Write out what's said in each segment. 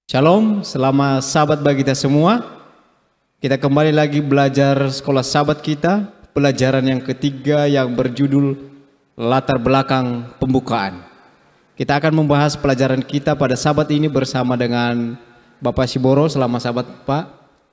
Shalom, selamat sahabat bagi kita semua. Kita kembali lagi belajar sekolah sahabat kita. Pelajaran yang ketiga yang berjudul latar belakang pembukaan. Kita akan membahas pelajaran kita pada sahabat ini bersama dengan Bapak Siboro. Selamat sahabat Pak.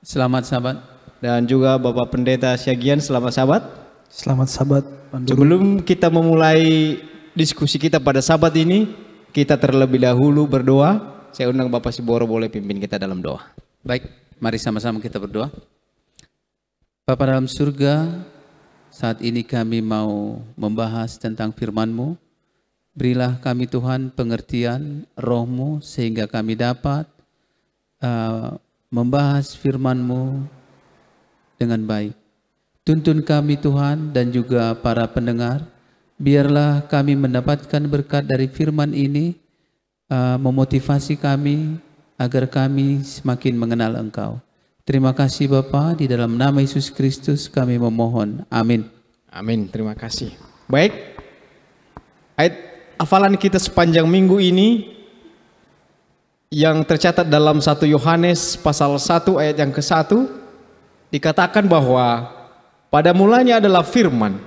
Selamat sahabat. Dan juga Bapak Pendeta Syagian. Selamat sahabat. Selamat sahabat. Sebelum kita memulai diskusi kita pada sahabat ini, kita terlebih dahulu berdoa. Saya undang Bapak Siboro boleh pimpin kita dalam doa. Baik, mari sama-sama kita berdoa. Bapa dalam surga, saat ini kami mau membahas tentang firman-Mu. Berilah kami Tuhan pengertian roh-Mu sehingga kami dapat membahas firman-Mu dengan baik. Tuntun kami Tuhan dan juga para pendengar, biarlah kami mendapatkan berkat dari firman ini, memotivasi kami agar kami semakin mengenal Engkau. Terima kasih Bapa, di dalam nama Yesus Kristus kami memohon. Amin. Amin, terima kasih. Baik, ayat hafalan kita sepanjang minggu ini yang tercatat dalam 1 Yohanes pasal 1 ayat yang ke-1 dikatakan bahwa pada mulanya adalah firman.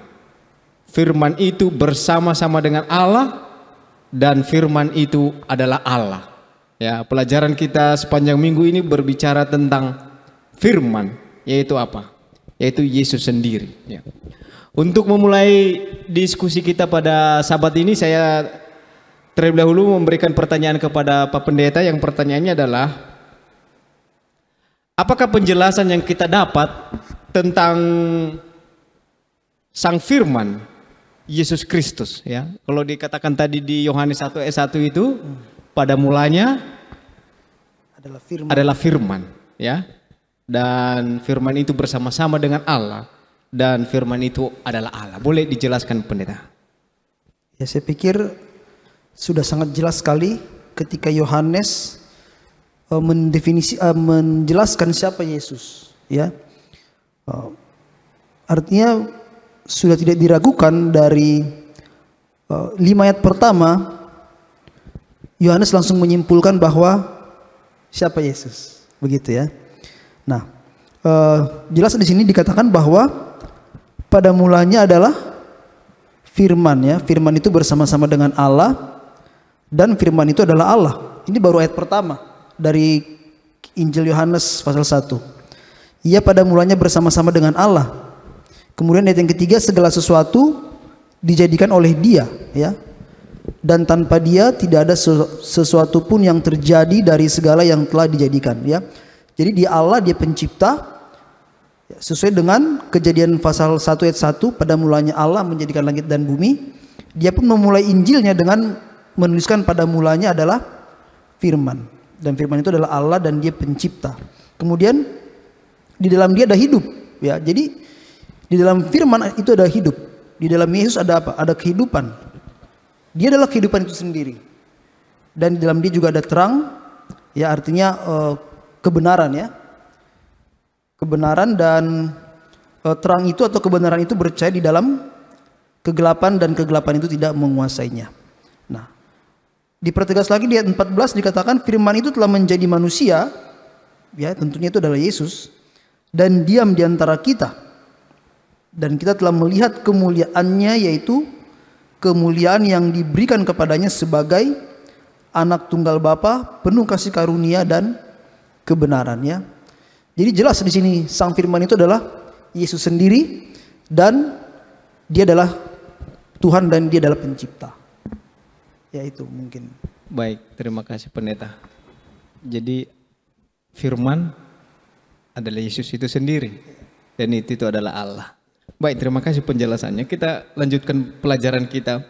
Firman itu bersama-sama dengan Allah dan firman itu adalah Allah. Ya, pelajaran kita sepanjang minggu ini berbicara tentang firman, yaitu apa? Yaitu Yesus sendiri. Ya. Untuk memulai diskusi kita pada sahabat ini, saya terlebih dahulu memberikan pertanyaan kepada Pak Pendeta. Yang pertanyaannya adalah, apakah penjelasan yang kita dapat tentang Sang Firman Yesus Kristus, ya. Kalau dikatakan tadi di Yohanes 1 ayat 1 itu pada mulanya adalah firman, ya. Dan firman itu bersama-sama dengan Allah dan firman itu adalah Allah. Boleh dijelaskan Pendeta? Ya, saya pikir sudah sangat jelas sekali ketika Yohanes menjelaskan siapa Yesus, ya. Artinya sudah tidak diragukan dari 5 ayat pertama, Yohanes langsung menyimpulkan bahwa siapa Yesus, begitu ya. Nah, jelas di sini dikatakan bahwa pada mulanya adalah firman, ya. Firman itu bersama-sama dengan Allah dan firman itu adalah Allah. Ini baru ayat pertama dari Injil Yohanes pasal 1. Ia pada mulanya bersama-sama dengan Allah. Kemudian ayat yang ketiga, segala sesuatu dijadikan oleh Dia, ya. Dan tanpa Dia tidak ada sesuatu pun yang terjadi dari segala yang telah dijadikan, ya. Jadi Dia Allah, Dia pencipta. Sesuai dengan Kejadian pasal 1 ayat 1, pada mulanya Allah menjadikan langit dan bumi. Dia pun memulai Injilnya dengan menuliskan pada mulanya adalah firman. Dan firman itu adalah Allah dan Dia pencipta. Kemudian di dalam Dia ada hidup, ya. Jadi di dalam firman itu ada hidup. Di dalam Yesus ada apa? Ada kehidupan. Dia adalah kehidupan itu sendiri. Dan di dalam Dia juga ada terang, ya, artinya kebenaran, ya. Kebenaran dan terang itu atau kebenaran itu bercahaya di dalam kegelapan dan kegelapan itu tidak menguasainya. Nah, dipertegas lagi di ayat 14 dikatakan firman itu telah menjadi manusia, ya, tentunya itu adalah Yesus, dan diam di antara kita. Dan kita telah melihat kemuliaannya, yaitu kemuliaan yang diberikan kepadanya sebagai anak tunggal Bapa, penuh kasih karunia dan kebenarannya. Jadi jelas di sini Sang Firman itu adalah Yesus sendiri dan Dia adalah Tuhan dan Dia adalah pencipta. Ya, itu mungkin. Baik, terima kasih Pendeta. Jadi firman adalah Yesus itu sendiri dan itu adalah Allah. Baik, terima kasih penjelasannya. Kita lanjutkan pelajaran kita.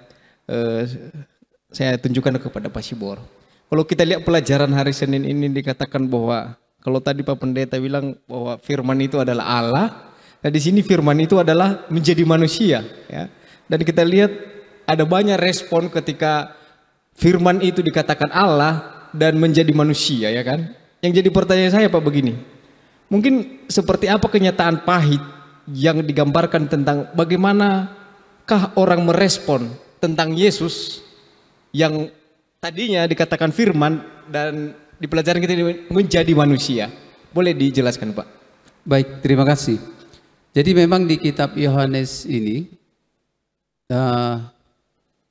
Saya tunjukkan kepada Pak Siboro. Kalau kita lihat pelajaran hari Senin ini dikatakan bahwa kalau tadi Pak Pendeta bilang bahwa firman itu adalah Allah, nah di sini firman itu adalah menjadi manusia, ya. Dan kita lihat ada banyak respon ketika firman itu dikatakan Allah dan menjadi manusia, ya kan? Yang jadi pertanyaan saya Pak begini. Mungkin seperti apa kenyataan pahit yang digambarkan tentang bagaimanakah orang merespon tentang Yesus yang tadinya dikatakan firman dan di pelajaran kita ini menjadi manusia. Boleh dijelaskan Pak? Baik, terima kasih. Jadi memang di kitab Yohanes ini,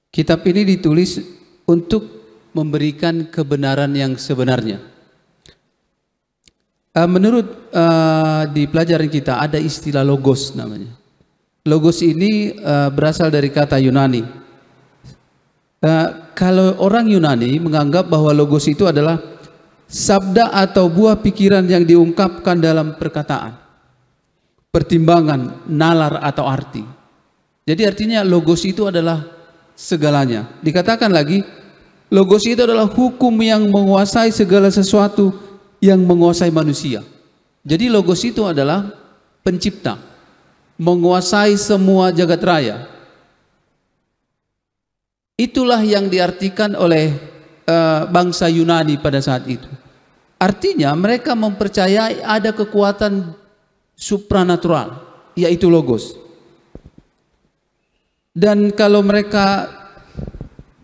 kitab ini ditulis untuk memberikan kebenaran yang sebenarnya. Menurut di pelajaran kita ada istilah logos namanya. Logos ini berasal dari kata Yunani. Kalau orang Yunani menganggap bahwa logos itu adalah sabda atau buah pikiran yang diungkapkan dalam perkataan, pertimbangan, nalar atau arti. Jadi artinya logos itu adalah segalanya. Dikatakan lagi, logos itu adalah hukum yang menguasai segala sesuatu yang menguasai manusia. Jadi logos itu adalah pencipta, menguasai semua jagat raya. Itulah yang diartikan oleh bangsa Yunani pada saat itu. Artinya mereka mempercayai ada kekuatan supranatural, yaitu logos. Dan kalau mereka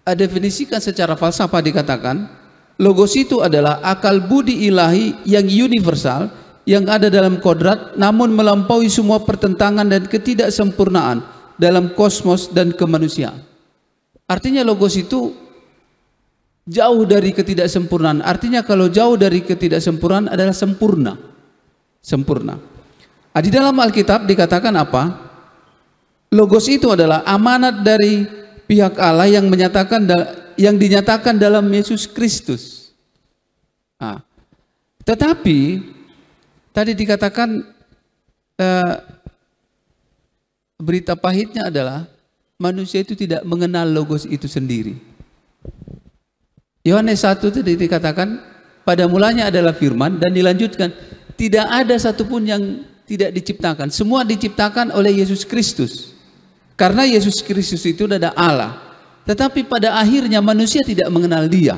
definisikan secara falsafah, dikatakan logos itu adalah akal budi ilahi yang universal, yang ada dalam kodrat namun melampaui semua pertentangan dan ketidaksempurnaan dalam kosmos dan kemanusiaan. Artinya logos itu jauh dari ketidaksempurnaan. Artinya kalau jauh dari ketidaksempurnaan adalah sempurna. Sempurna. Di dalam Alkitab dikatakan apa? Logos itu adalah amanat dari pihak Allah yang dinyatakan dalam Yesus Kristus. Tetapi tadi dikatakan berita pahitnya adalah manusia itu tidak mengenal logos itu sendiri. Yohanes 1 tadi dikatakan pada mulanya adalah firman, dan dilanjutkan tidak ada satupun yang tidak diciptakan, semua diciptakan oleh Yesus Kristus. Karena Yesus Kristus itu adalah Allah. Tetapi pada akhirnya manusia tidak mengenal Dia.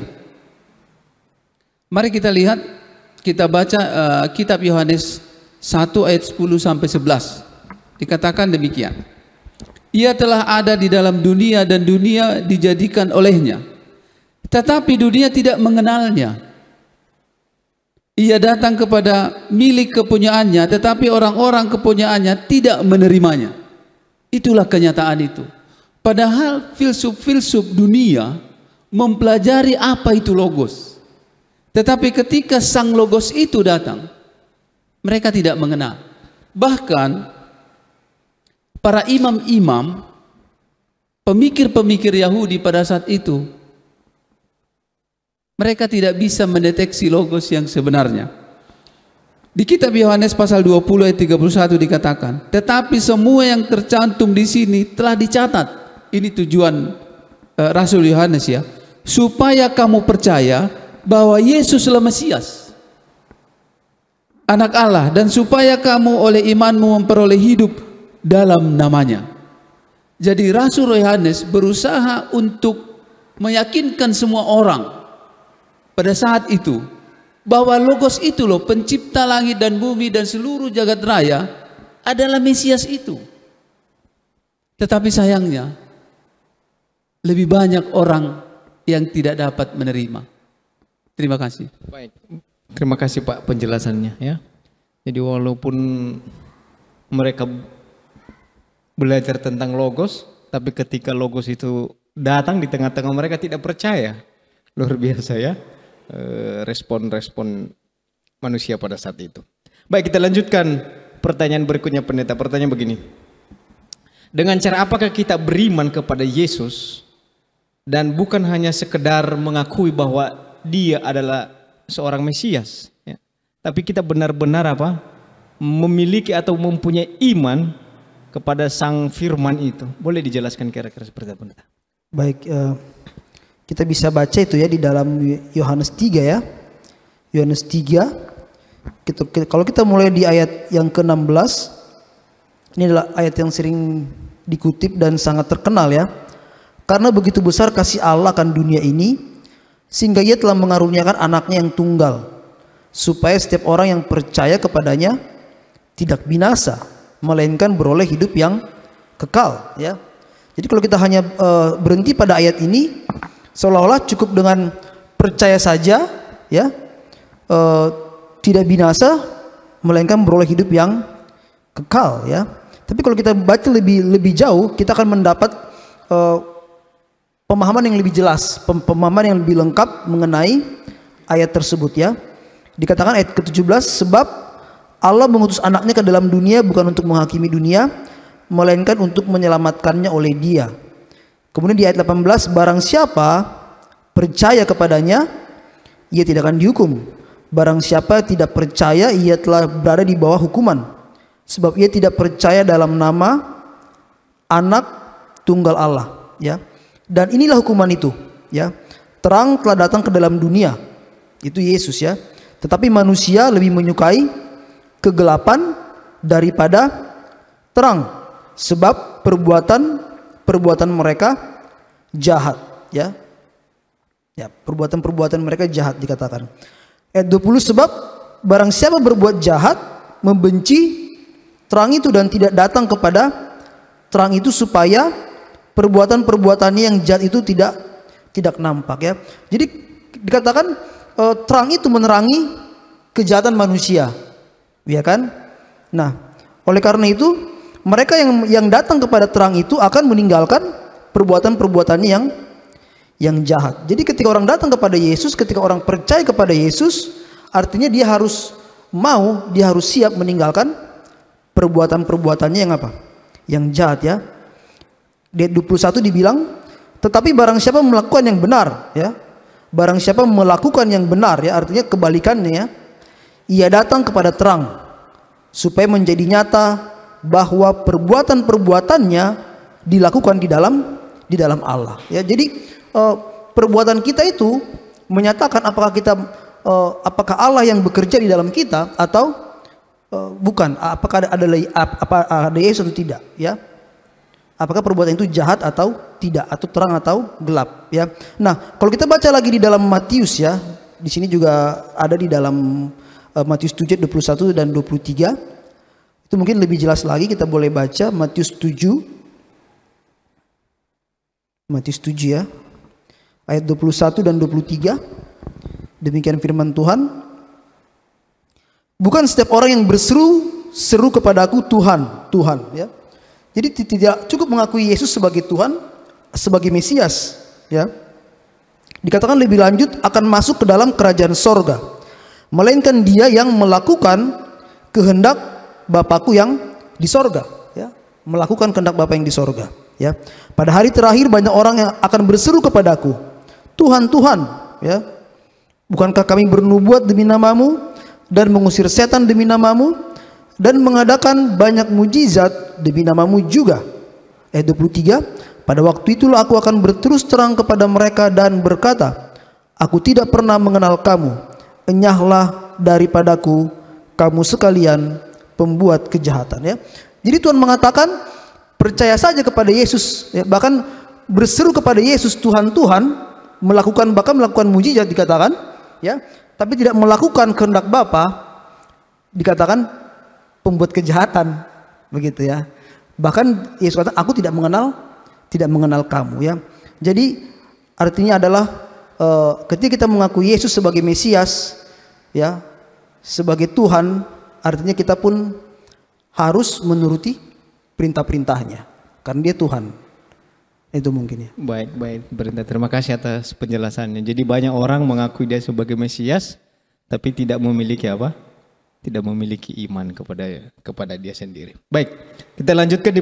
Mari kita lihat, kita baca kitab Yohanes 1 ayat 10 sampai 11. Dikatakan demikian. Ia telah ada di dalam dunia dan dunia dijadikan olehnya. Tetapi dunia tidak mengenalnya. Ia datang kepada milik kepunyaannya, tetapi orang-orang kepunyaannya tidak menerimanya. Itulah kenyataan itu. Padahal filsuf-filsuf dunia mempelajari apa itu logos. Tetapi ketika sang logos itu datang, mereka tidak mengenal. Bahkan para imam-imam, pemikir-pemikir Yahudi pada saat itu, mereka tidak bisa mendeteksi logos yang sebenarnya. Di kitab Yohanes pasal 20 ayat 31 dikatakan, tetapi semua yang tercantum di sini telah dicatat. Ini tujuan Rasul Yohanes ya, supaya kamu percaya bahwa Yesuslah Mesias, Anak Allah, dan supaya kamu oleh imanmu memperoleh hidup dalam namanya. Jadi Rasul Yohanes berusaha untuk meyakinkan semua orang pada saat itu bahwa logos itu loh, pencipta langit dan bumi dan seluruh jagat raya, adalah Mesias itu. Tetapi sayangnya lebih banyak orang yang tidak dapat menerima. Terima kasih. Baik, terima kasih Pak penjelasannya ya. Jadi walaupun mereka belajar tentang logos, tapi ketika logos itu datang di tengah-tengah mereka tidak percaya. Luar biasa ya. Respon-respon manusia pada saat itu. Baik, kita lanjutkan pertanyaan berikutnya pendeta. Pertanyaan begini, dengan cara apakah kita beriman kepada Yesus dan bukan hanya sekedar mengakui bahwa Dia adalah seorang Mesias ya, tapi kita benar-benar memiliki atau mempunyai iman kepada Sang Firman itu? Boleh dijelaskan kira-kira seperti apa pendeta? Baik, kita bisa baca itu ya di dalam Yohanes 3 ya. Yohanes 3. Kalau kita mulai di ayat yang ke-16, ini adalah ayat yang sering dikutip dan sangat terkenal ya. Karena begitu besar kasih Allah akan dunia ini, sehingga Ia telah mengaruniakan anaknya yang tunggal, supaya setiap orang yang percaya kepadanya tidak binasa, melainkan beroleh hidup yang kekal ya. Jadi kalau kita hanya berhenti pada ayat ini, seolah-olah cukup dengan percaya saja ya, tidak binasa, melainkan beroleh hidup yang kekal, ya. Tapi kalau kita baca lebih jauh, kita akan mendapat pemahaman yang lebih jelas, pemahaman yang lebih lengkap mengenai ayat tersebut, ya. Dikatakan ayat ke-17, sebab Allah mengutus anaknya ke dalam dunia bukan untuk menghakimi dunia, melainkan untuk menyelamatkannya oleh Dia. Kemudian di ayat 18, barang siapa percaya kepadanya, ia tidak akan dihukum. Barang siapa tidak percaya, ia telah berada di bawah hukuman, sebab ia tidak percaya dalam nama Anak Tunggal Allah, ya. Dan inilah hukuman itu, ya. Terang telah datang ke dalam dunia, itu Yesus, ya. Tetapi manusia lebih menyukai kegelapan daripada terang, sebab perbuatan mereka jahat, ya. Ya, perbuatan mereka jahat dikatakan. Ayat 20, sebab barang siapa berbuat jahat, membenci terang itu dan tidak datang kepada terang itu, supaya perbuatan-perbuatannya yang jahat itu tidak nampak, ya. Jadi dikatakan terang itu menerangi kejahatan manusia, ya kan? Nah, oleh karena itu mereka yang datang kepada terang itu akan meninggalkan perbuatan-perbuatannya yang jahat. Jadi ketika orang datang kepada Yesus, ketika orang percaya kepada Yesus, artinya dia harus siap meninggalkan perbuatan-perbuatannya yang apa? Yang jahat, ya. Di ayat 21 dibilang, tetapi barang siapa melakukan yang benar, ya. Barang siapa melakukan yang benar, ya, artinya kebalikannya, ya. Ia datang kepada terang supaya menjadi nyata bahwa perbuatan-perbuatannya dilakukan di dalam Allah, ya. Jadi perbuatan kita itu menyatakan apakah Allah yang bekerja di dalam kita atau bukan, apakah ada Yesus atau tidak, ya. Apakah perbuatan itu jahat atau tidak, atau terang atau gelap, ya. Nah, kalau kita baca lagi di dalam Matius, ya, di sini juga ada di dalam Matius 7 21 dan 23. Itu mungkin lebih jelas lagi, kita boleh baca Matius 7. Matius 7, ya. Ayat 21 dan 23. Demikian firman Tuhan. Bukan setiap orang yang berseru kepadaku Tuhan, Tuhan, ya. Jadi tidak cukup mengakui Yesus sebagai Tuhan, sebagai Mesias, ya. Dikatakan lebih lanjut akan masuk ke dalam kerajaan sorga, melainkan dia yang melakukan kehendak Bapakku yang di sorga, ya. Melakukan kehendak Bapa yang di sorga, ya. Pada hari terakhir banyak orang yang akan berseru kepadaku, Tuhan, Tuhan, ya. Bukankah kami bernubuat demi namamu dan mengusir setan demi namamu dan mengadakan banyak mujizat demi namamu juga? Ayat 23, pada waktu itulah aku akan berterus terang kepada mereka dan berkata, aku tidak pernah mengenal kamu, enyahlah daripadaku kamu sekalian pembuat kejahatan, ya. Jadi Tuhan mengatakan percaya saja kepada Yesus, ya. Bahkan berseru kepada Yesus Tuhan, Tuhan, bahkan melakukan mujizat dikatakan, ya, tapi tidak melakukan kehendak Bapa dikatakan pembuat kejahatan, begitu, ya. Bahkan Yesus kata, aku tidak mengenal kamu, ya. Jadi artinya adalah ketika kita mengakui Yesus sebagai Mesias, ya, sebagai Tuhan, artinya kita pun harus menuruti perintah-perintahnya karena dia Tuhan. Itu mungkin, ya. Baik, Brenda, terima kasih atas penjelasannya. Jadi banyak orang mengakui dia sebagai Mesias, tapi tidak memiliki apa? Tidak memiliki iman kepada dia sendiri. Baik, kita lanjutkan di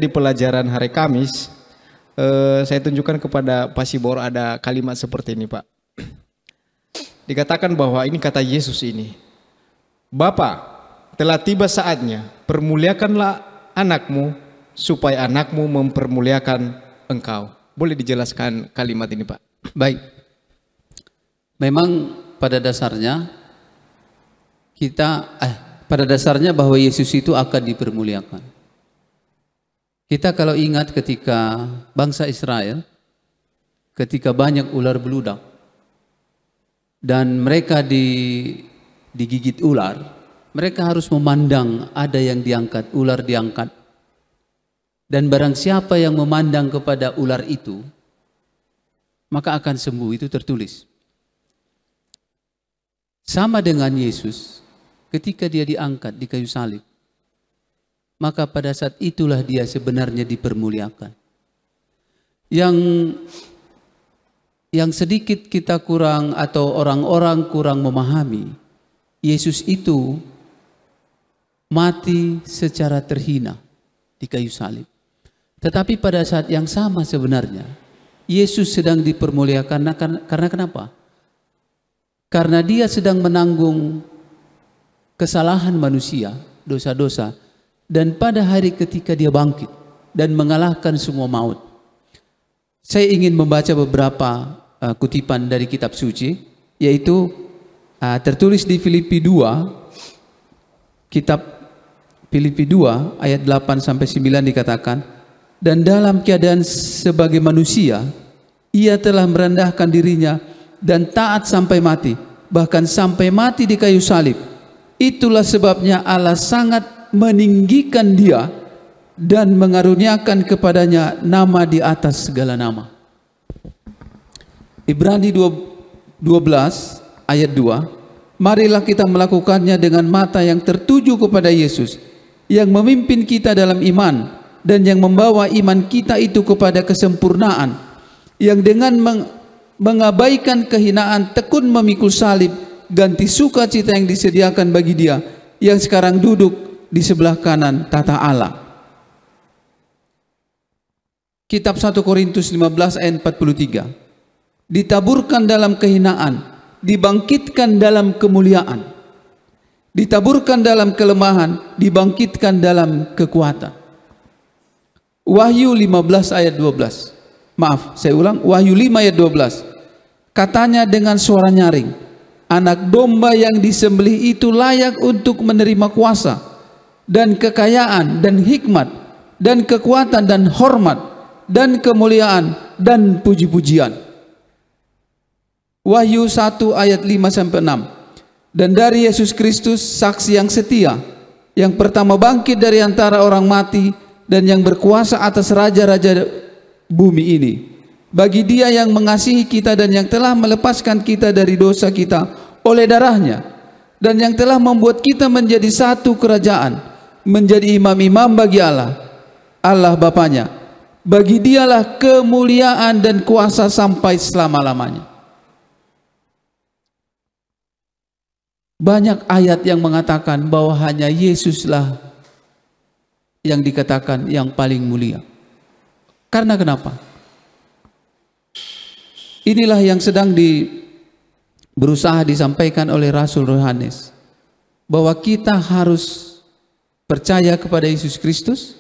pelajaran hari Kamis. Saya tunjukkan kepada Pak Sibor ada kalimat seperti ini, Pak. Dikatakan bahwa ini kata Yesus ini, Bapa, telah tiba saatnya, permuliakanlah anakmu supaya anakmu mempermuliakan engkau. Boleh dijelaskan kalimat ini, Pak? Baik. Memang pada dasarnya bahwa Yesus itu akan dipermuliakan. Kita kalau ingat ketika bangsa Israel, ketika banyak ular beludak dan mereka digigit ular, mereka harus memandang ada yang diangkat, ular diangkat. Dan barang siapa yang memandang kepada ular itu, maka akan sembuh, itu tertulis. sama dengan Yesus ketika dia diangkat di kayu salib, maka pada saat itulah dia sebenarnya dipermuliakan. Yang sedikit kita kurang atau orang-orang kurang memahami, Yesus itu mati secara terhina di kayu salib. Tetapi pada saat yang sama sebenarnya Yesus sedang dipermuliakan karena kenapa? Karena dia sedang menanggung kesalahan manusia, dosa-dosa, dan pada hari ketika dia bangkit dan mengalahkan semua maut. Saya ingin membaca beberapa kutipan dari kitab suci, yaitu tertulis di Filipi 2, kitab Filipi 2 ayat 8 sampai 9 dikatakan, dan dalam keadaan sebagai manusia, ia telah merendahkan dirinya dan taat sampai mati, bahkan sampai mati di kayu salib. Itulah sebabnya Allah sangat meninggikan dia dan mengaruniakan kepadanya nama di atas segala nama. Ibrani 12 ayat 2, marilah kita melakukannya dengan mata yang tertuju kepada Yesus, yang memimpin kita dalam iman dan yang membawa iman kita itu kepada kesempurnaan, yang dengan mengabaikan kehinaan tekun memikul salib, ganti sukacita yang disediakan bagi dia yang sekarang duduk di sebelah kanan tata Allah. Kitab 1 Korintus 15 ayat 43, ditaburkan dalam kehinaan, dibangkitkan dalam kemuliaan, ditaburkan dalam kelemahan, dibangkitkan dalam kekuatan. Wahyu 15 ayat 12, maaf saya ulang, Wahyu 5 ayat 12, katanya dengan suara nyaring, anak domba yang disembelih itu layak untuk menerima kuasa dan kekayaan dan hikmat dan kekuatan dan hormat dan kemuliaan dan puji-pujian. Wahyu 1 ayat 5 sampai 6. Dan dari Yesus Kristus saksi yang setia, yang pertama bangkit dari antara orang mati dan yang berkuasa atas raja-raja bumi ini. Bagi Dia yang mengasihi kita dan yang telah melepaskan kita dari dosa kita oleh darahnya, dan yang telah membuat kita menjadi satu kerajaan, menjadi imam-imam bagi Allah, Allah Bapanya. Bagi Dialah kemuliaan dan kuasa sampai selama-lamanya. Banyak ayat yang mengatakan bahwa hanya Yesuslah yang dikatakan yang paling mulia. Karena kenapa? Inilah yang sedang berusaha disampaikan oleh Rasul Yohanes, bahwa kita harus percaya kepada Yesus Kristus,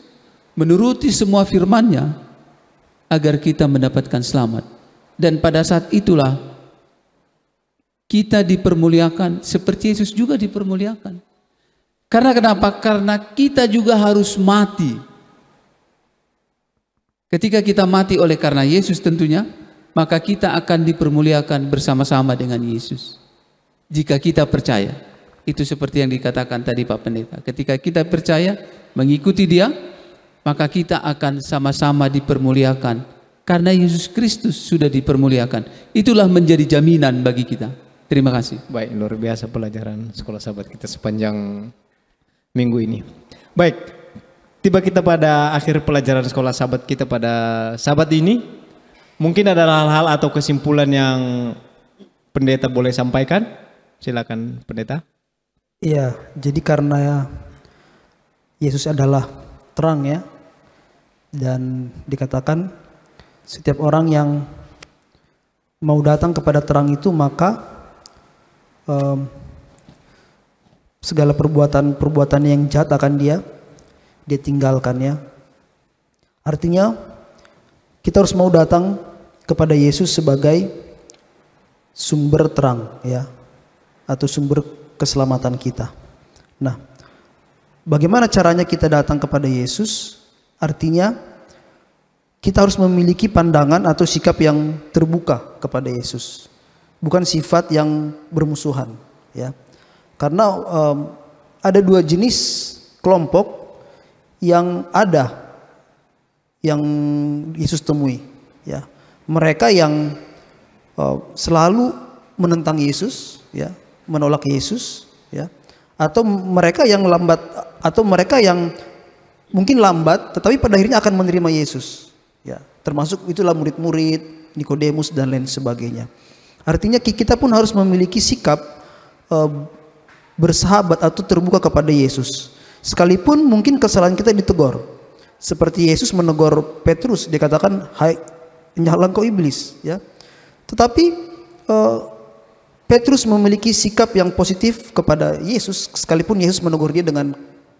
menuruti semua firman-Nya agar kita mendapatkan selamat. Dan pada saat itulah kita dipermuliakan seperti Yesus juga dipermuliakan. Karena kenapa? Karena kita juga harus mati. Ketika kita mati oleh karena Yesus tentunya, maka kita akan dipermuliakan bersama-sama dengan Yesus. Jika kita percaya, itu seperti yang dikatakan tadi Pak Pendeta. Ketika kita percaya, mengikuti Dia, maka kita akan sama-sama dipermuliakan. Karena Yesus Kristus sudah dipermuliakan. Itulah menjadi jaminan bagi kita. Terima kasih. Baik, luar biasa pelajaran sekolah sahabat kita sepanjang minggu ini. Baik, tiba kita pada akhir pelajaran sekolah sahabat kita pada sahabat ini. Mungkin ada hal-hal atau kesimpulan yang pendeta boleh sampaikan. Silakan pendeta. Iya, jadi karena Yesus adalah terang ya, dan dikatakan setiap orang yang mau datang kepada terang itu maka segala perbuatan yang jahat akan dia tinggalkan ya. Artinya kita harus mau datang kepada Yesus sebagai sumber terang ya, atau sumber keselamatan kita. Nah, bagaimana caranya kita datang kepada Yesus? Artinya kita harus memiliki pandangan atau sikap yang terbuka kepada Yesus, bukan sifat yang bermusuhan ya. Karena ada dua jenis kelompok yang Yesus temui ya. Mereka yang selalu menentang Yesus ya, menolak Yesus, ya, atau mereka yang lambat, atau mereka yang mungkin lambat tetapi pada akhirnya akan menerima Yesus, ya, termasuk itulah murid-murid Nikodemus dan lain sebagainya. Artinya kita pun harus memiliki sikap bersahabat atau terbuka kepada Yesus, sekalipun mungkin kesalahan kita ditegur, seperti Yesus menegur Petrus, dikatakan, hai nyala engkau iblis, ya. Tetapi Petrus memiliki sikap yang positif kepada Yesus, sekalipun Yesus menegur dia dengan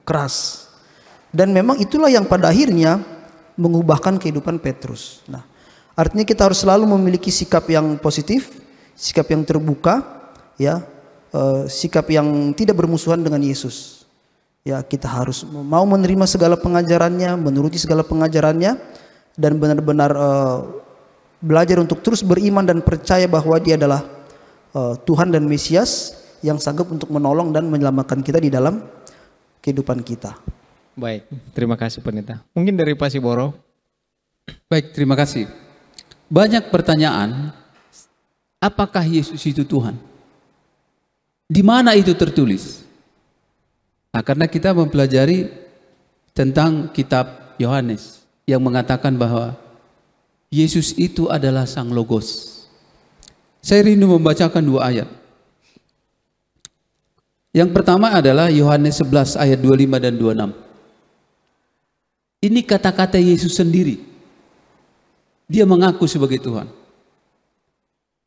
keras. Dan memang itulah yang pada akhirnya mengubahkan kehidupan Petrus. Nah, artinya kita harus selalu memiliki sikap yang positif, sikap yang terbuka, ya, sikap yang tidak bermusuhan dengan Yesus. Ya, kita harus mau menerima segala pengajarannya, menuruti segala pengajarannya, dan benar-benar belajar untuk terus beriman dan percaya bahwa Dia adalah Tuhan dan Mesias yang sanggup untuk menolong dan menyelamatkan kita di dalam kehidupan kita. Baik, terima kasih Pendeta. Mungkin dari Pak Siboro. Baik, terima kasih. Banyak pertanyaan, apakah Yesus itu Tuhan? Di mana itu tertulis? Nah, karena kita mempelajari tentang kitab Yohanes yang mengatakan bahwa Yesus itu adalah Sang Logos. Saya rindu membacakan 2 ayat. Yang pertama adalah Yohanes 11 ayat 25 dan 26. Ini kata-kata Yesus sendiri. Dia mengaku sebagai Tuhan.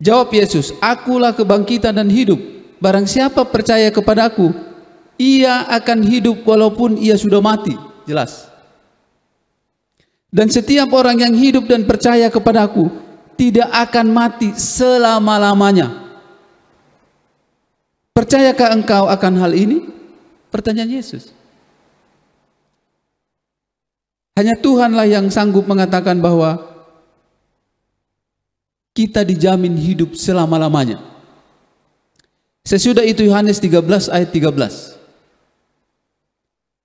Jawab Yesus, akulah kebangkitan dan hidup. Barang siapa percaya kepadaku, ia akan hidup walaupun ia sudah mati. Jelas. Dan setiap orang yang hidup dan percaya kepadaku tidak akan mati selama-lamanya. Percayakah engkau akan hal ini? Pertanyaan Yesus. Hanya Tuhanlah yang sanggup mengatakan bahwa kita dijamin hidup selama-lamanya. Sesudah itu Yohanes 13 ayat 13.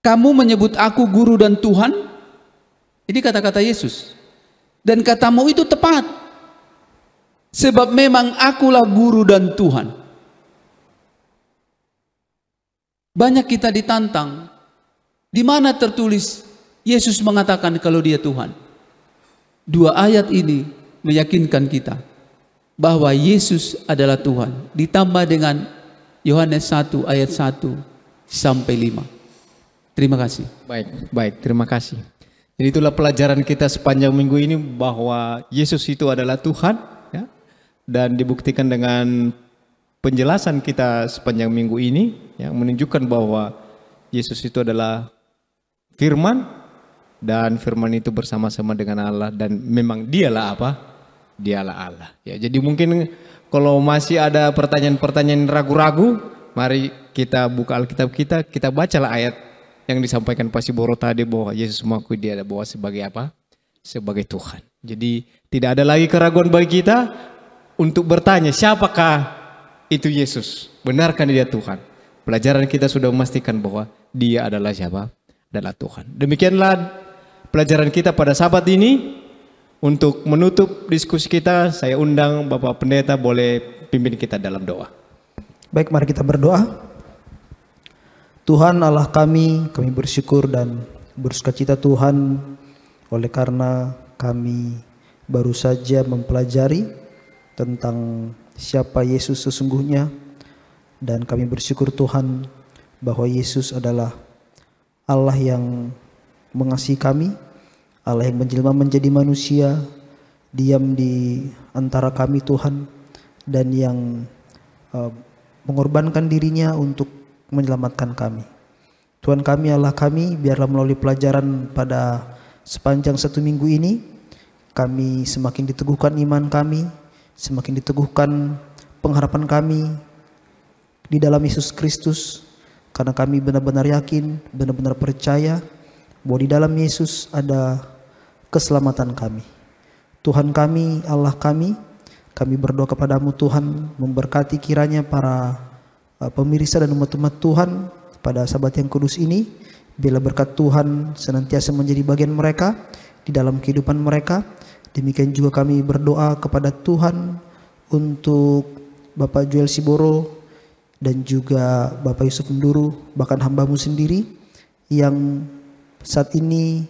Kamu menyebut aku guru dan Tuhan? Ini kata-kata Yesus. Dan katamu itu tepat. Sebab memang akulah guru dan Tuhan. Banyak kita ditantang. Di mana tertulis Yesus mengatakan kalau Dia Tuhan? 2 ayat ini meyakinkan kita bahwa Yesus adalah Tuhan. Ditambah dengan Yohanes 1 ayat 1 sampai 5. Terima kasih. Baik, terima kasih. Jadi itulah pelajaran kita sepanjang minggu ini bahwa Yesus itu adalah Tuhan, ya, dan dibuktikan dengan penjelasan kita sepanjang minggu ini, yang menunjukkan bahwa Yesus itu adalah Firman. Dan firman itu bersama-sama dengan Allah, dan memang dialah apa? Dialah Allah. Ya, jadi mungkin kalau masih ada pertanyaan-pertanyaan ragu-ragu, mari kita buka Alkitab kita bacalah ayat yang disampaikan Pak Siboro tadi bahwa Yesus mengakui Dia bahwa sebagai apa? Sebagai Tuhan. Jadi tidak ada lagi keraguan bagi kita untuk bertanya siapakah itu Yesus? Benarkah Dia Tuhan? Pelajaran kita sudah memastikan bahwa Dia adalah siapa? Adalah Tuhan. Demikianlah pelajaran kita pada Sabat ini. Untuk menutup diskusi kita, saya undang Bapak Pendeta boleh pimpin kita dalam doa. Baik, mari kita berdoa. Tuhan Allah kami bersyukur dan bersukacita Tuhan oleh karena kami baru saja mempelajari tentang siapa Yesus sesungguhnya, dan kami bersyukur Tuhan bahwa Yesus adalah Allah yang mengasihi kami, Allah yang menjelma menjadi manusia, diam di antara kami Tuhan, dan yang mengorbankan dirinya untuk menyelamatkan kami. Tuhan kami, Allah kami, biarlah melalui pelajaran pada sepanjang 1 minggu ini, kami semakin diteguhkan iman kami, semakin diteguhkan pengharapan kami di dalam Yesus Kristus, karena kami benar-benar yakin, benar-benar percaya bahwa di dalam Yesus ada keselamatan kami. Tuhan kami, Allah kami berdoa kepadamu Tuhan, memberkati kiranya para pemirsa dan umat-umat Tuhan pada Sabat yang kudus ini. Bila berkat Tuhan senantiasa menjadi bagian mereka di dalam kehidupan mereka. Demikian juga kami berdoa kepada Tuhan untuk Bapak Joel Siboro dan juga Bapak Yusuf Nduru, bahkan hamba-Mu sendiri yang saat ini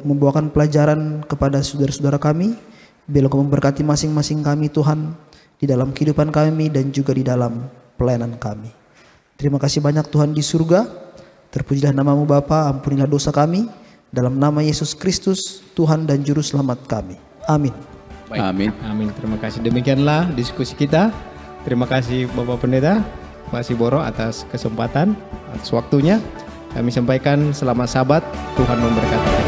membawakan pelajaran kepada saudara-saudara kami. Biarlah Engkau memberkati masing-masing kami Tuhan di dalam kehidupan kami dan juga di dalam pelayanan kami. Terima kasih banyak Tuhan di surga. Terpujilah nama-Mu Bapa, ampunilah dosa kami. Dalam nama Yesus Kristus, Tuhan dan Juru Selamat kami. Amin. Baik. Amin. Amin. Terima kasih. Demikianlah diskusi kita. Terima kasih Bapak Pendeta, Pak Siboro atas kesempatan, atas waktunya. Kami sampaikan selamat Sabat, Tuhan memberkati.